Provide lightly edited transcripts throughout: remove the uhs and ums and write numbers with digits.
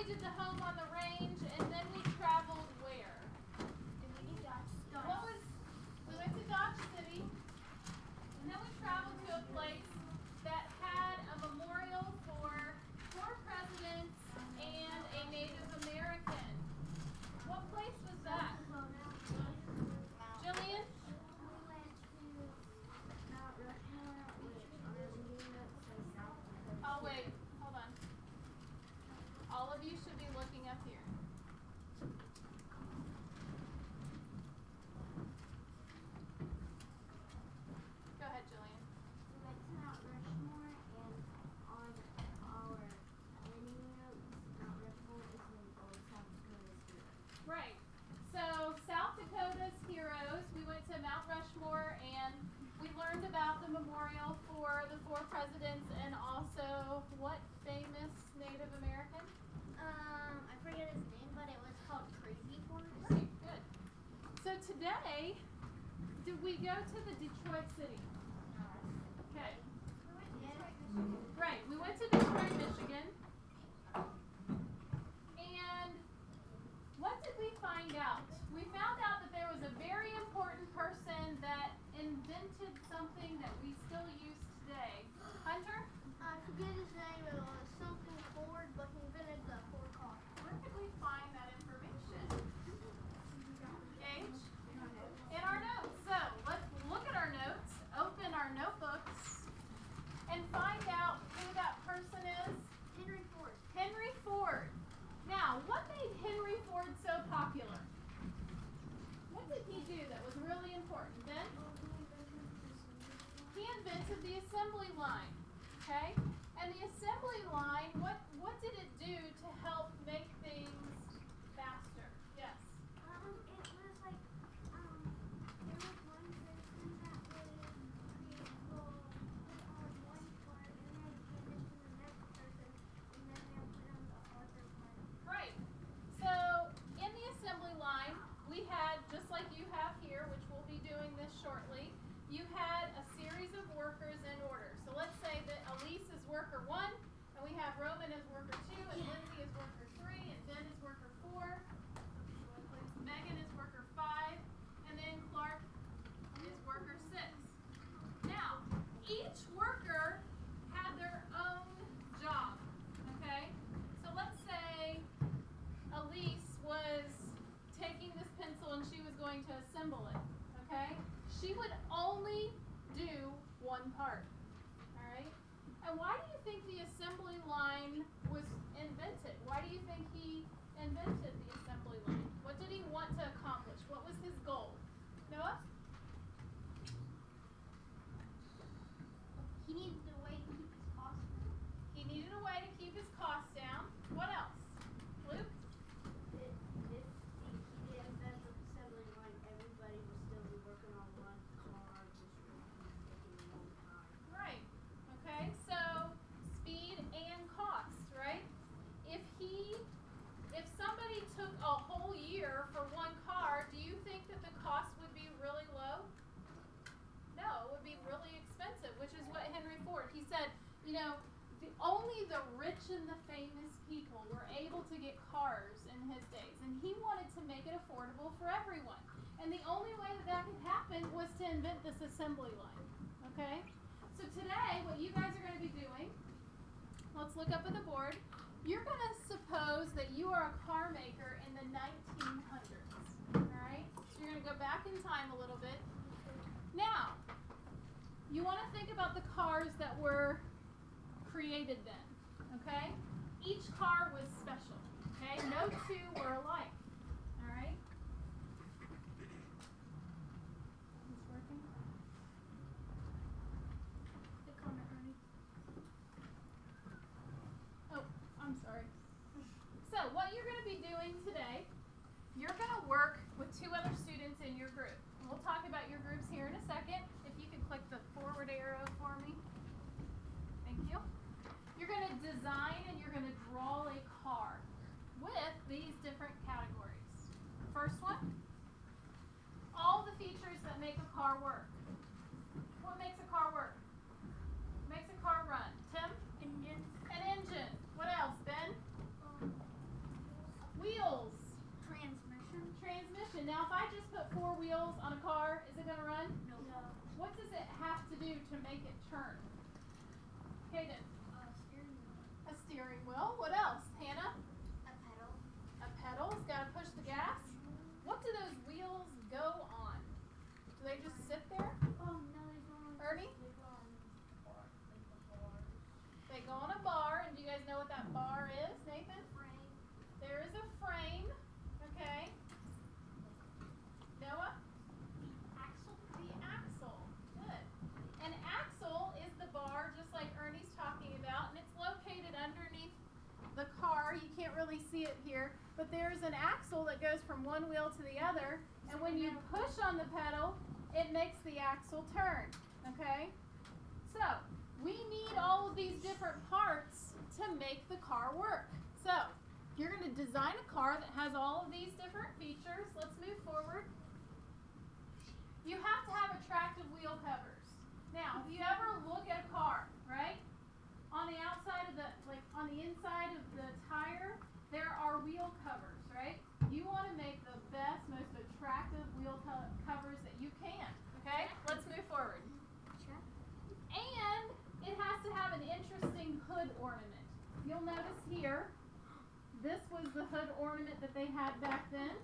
we did the home on the range, and then we traveled where? What was, we went to Dodge City, and then we traveled to a place that had a memorial for four presidents and a Native American. What place was that? Jillian? Oh, wait, hold on. All of you should be looking up here. Go ahead, Jillian. We went to Mount Rushmore, and on our learning notes, Mount Rushmore is in South Dakota's heroes. Right. So South Dakota's heroes, we went to Mount Rushmore and we learned about the memorial for the four presidents and also what famous Native American? I forget his name, but it was called Crazy Horse. Right, good. So today, did we go to the Detroit City? Okay. Right, we went to Detroit, Michigan. And what did we find out? We found out that there was a very important person that invented something that we still use today. Hunter? I forget his name. It was something Ford, but he invented the Ford car. Where could we find that information? Gage? In our notes. So let's look at our notes, open our notebooks, and find out who that person is. Henry Ford. Henry Ford. Now, what made Henry Ford so popular? What did he do that was really important? Ben? He invented the assembly line. Okay? And the assembly line, what did it do to help make things faster? Yes. It was like, there was one person that would create one part, and then give it to the next person, and then they'll put on the other part. Right. So in the assembly line, we had, just like you have here, which we'll be doing this shortly, you had a series of workers in order. So let's say that Elise is worker 1, and we have Roman as worker 2, and Lindsay is worker 3, and Ben is worker 4, Megan is worker 5, and then Clark is worker 6. Now, each worker had their own job, okay? So let's say Elise was taking this pencil and she was going to assemble it, okay? She would only do one part, all right? And why do you think the assembly line was invented? Why do you think he invented the assembly line? What did he want to accomplish? What was his goal? Noah? He needed a way to keep his costs down. He needed a way to keep his costs down. What else? Luke? If he didn't invent the assembly line, everybody would still be working on one car, just taking a long time. Right. Okay, so speed and cost, right? If somebody took a whole year for one car, do you think that the cost would be really low? No, it would be really expensive, which is what Henry Ford, he said, you know, only the rich and the famous people were able to get cars in his days, and he wanted to make it affordable for everyone. And the only way that that could happen was to invent this assembly line, okay? So today, what you guys are going to be doing, let's look up at the board. You're going to suppose that you are a car maker in the 1900s, all right? So you're going to go back in time a little bit. Now, you want to think about the cars that were created then, okay? Each car was special, okay? No two were alike, all right? Is this working? The comment, Ernie. Oh, I'm sorry. So what you're going to be doing today, you're going to work with 2 other students in your group. And we'll talk about your groups here in a second. If you could click the forward arrow for me. Thank you. You're going to design and you're going to draw a car with these different categories. First one, all the features that make a car work. What makes a car work? Makes a car run. Tim? Engine. An engine. What else, Ben? on a bar, and do you guys know what that bar is, Nathan? Frame. There is a frame, okay? Noah? Axle. The axle. Good. An axle is the bar, just like Ernie's talking about, and it's located underneath the car. You can't really see it here, but there's an axle that goes from one wheel to the other, and when you push on the pedal, it makes the axle turn, okay? So, we need all of these different parts to make the car work. So, you're going to design a car that has all of these different features. Let's move forward. You have to have attractive wheel covers. Now, if you ever look at a car, right? On the outside of the, like on the inside of the tire, there are wheel covers, right? You want to make the best, most attractive wheel covers that you can, okay? Let's move forward. And it has to have an interesting hood ornament. You'll notice here, this was the hood ornament that they had back then.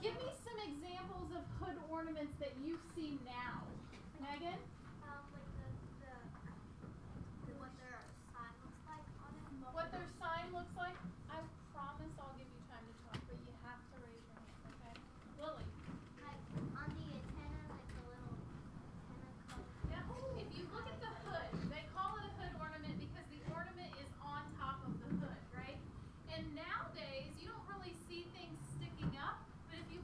Give me some examples of hood ornaments that you see now. Megan? What their sign looks like on it. What their sign looks like? I promise I'll give you time to talk, but you have to raise your hand, okay? Lily? Like on the antenna, like the little antenna color. Yeah. If you look at the hood, they call it a hood ornament because the ornament is on top of the hood, right? And nowadays, you don't really see things sticking up, but if you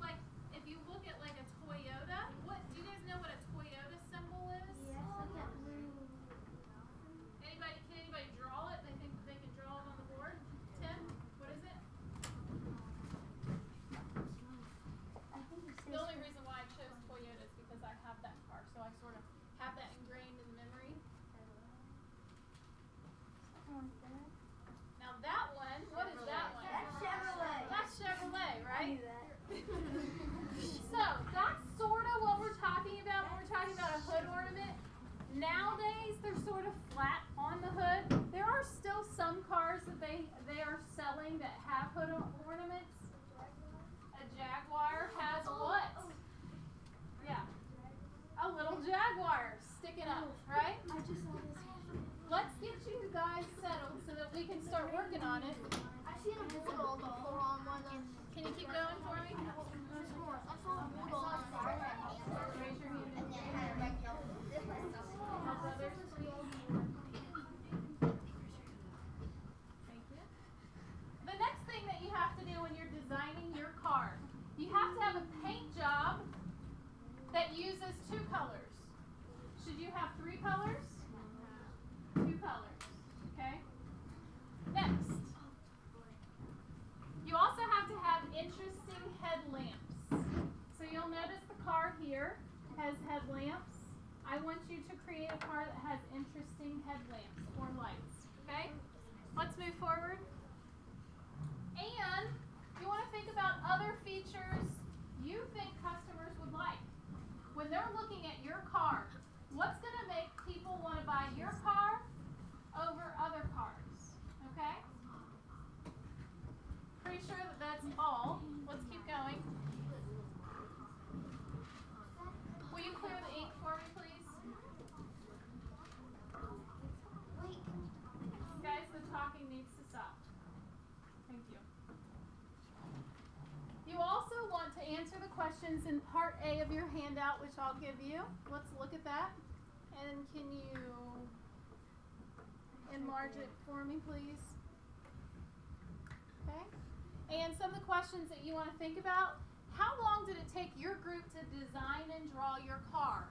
look at like a Toyota, do you guys know what a Toyota symbol is? Yes, like that blue. Can anybody draw it? They think they can draw it on the board? Tim, what is it? I think it The only reason why I chose Toyota is because I have that car, so I sort of have that ingrained in memory. Now that one, what is that one? That's Chevrolet. That's Chevrolet, right? that. So that's sort of what we're talking about when we're talking about a hood ornament. Nowadays, they're sort of flat on the hood. There are still some cars that they are selling that have hood ornaments. A Jaguar has what? Yeah, a little Jaguar sticking up, right? I just saw this. Let's get you guys settled so that we can start working on it. I seen a bulldog before on one of. Can you keep going for me? I saw a bulldog. Raise your hand. And then it had a red Help others, please. Thank you. The next thing that you have to do when you're designing your car, you have to have a paint job that uses two colors. Should you have three colors? Two colors. Okay? Next. You also have to have interesting headlamps. So you'll notice the car here has headlamps. I want you to create a car that has interesting headlamps or lights. Okay? Let's move forward. And you want to think about other features you think customers would like. When they're looking at your car, what's going to make people want to buy your car over other cars? Okay? Pretty sure that that's all. Let's keep going. Will you clear the ink for me, please? Guys, the talking needs to stop. Thank you. You also want to answer the questions in part A of your handout, which I'll give you. Let's look at that. And can you enlarge it for me, please? Okay. And some of the questions that you want to think about. How long did it take your group to design and draw your car?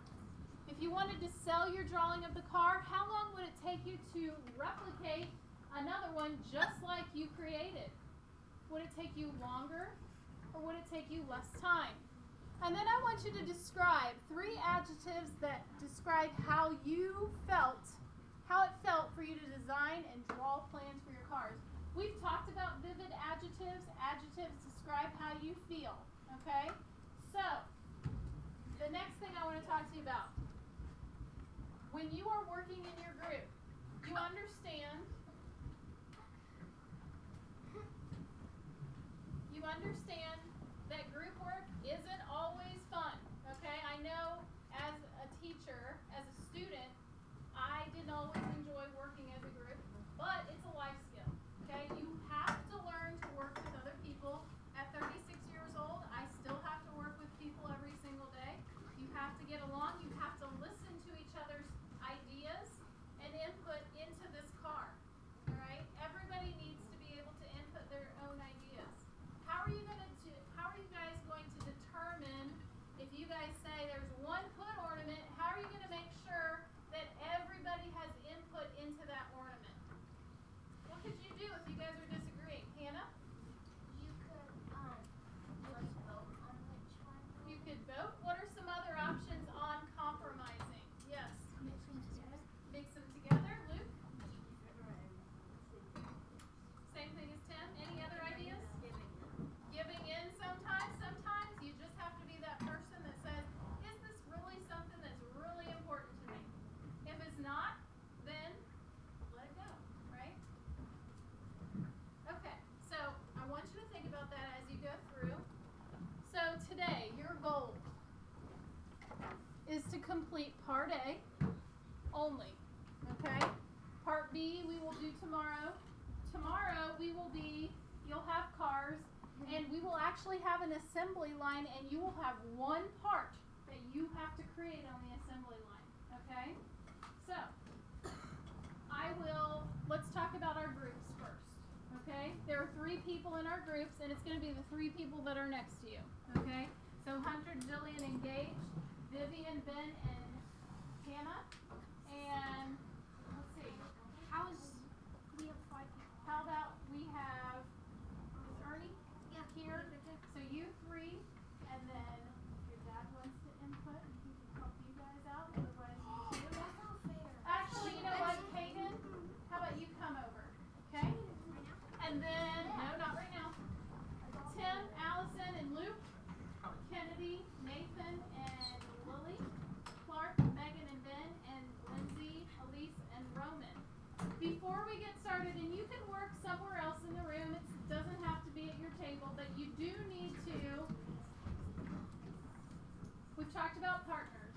If you wanted to sell your drawing of the car, how long would it take you to replicate another one just like you created? Would it take you longer or would it take you less time? And then I want you to describe 3 adjectives that describe how you felt, how it felt for you to design and draw plans for your cars. We've talked about vivid adjectives. Adjectives describe how you feel, okay? So, the next thing I want to talk to you about. When you are working in your group, you understand that group work isn't always fun, okay? I know as a teacher, as a student, I didn't always enjoy working as a group, but is to complete part A only. Okay? Part B we will do tomorrow. Tomorrow you'll have cars, and we will actually have an assembly line, and you will have one part that you have to create on the assembly line. Okay? So, let's talk about our groups first. Okay? There are 3 people in our groups, and it's going to be the 3 people that are next to you. Okay? So Hunter, Jillian, and Gage, Vivian, Ben, and Hannah. And let's see. We have 5 people. How about we have is Ernie here? So you 3, and then your dad wants to input, and he can help you guys out. Otherwise, you 2. That's not fair. Actually, you know what, Kaden? How about you come over? Okay? And then, no, not right now. Tim, Allison, and Luke, Kennedy, Nathan, and Lily, Clark, Megan, and Ben, and Lindsay, Elise, and Roman. Before we get started, and you can work somewhere else in the room, it doesn't have to be at your table, but you do need to, we've talked about partners.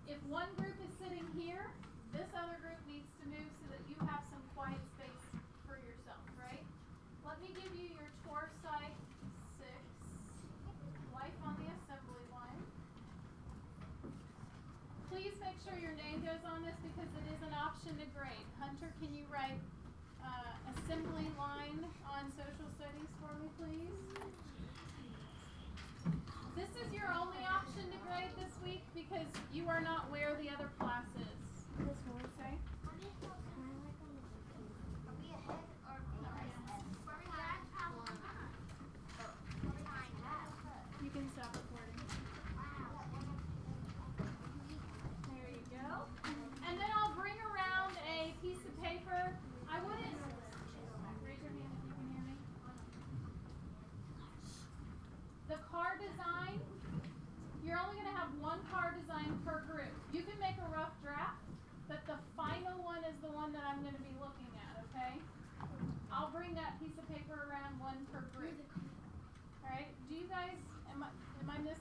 If one group is sitting here, this other group needs to move so that you have some quiet space for yourself, right? Let me give you your tour site 6, Life on the Assembly Line. Please make sure your name goes on this because it is an option to grade. Hunter, can you write assembly line on social studies for me, please? This is your only option to grade this week because you are not where the other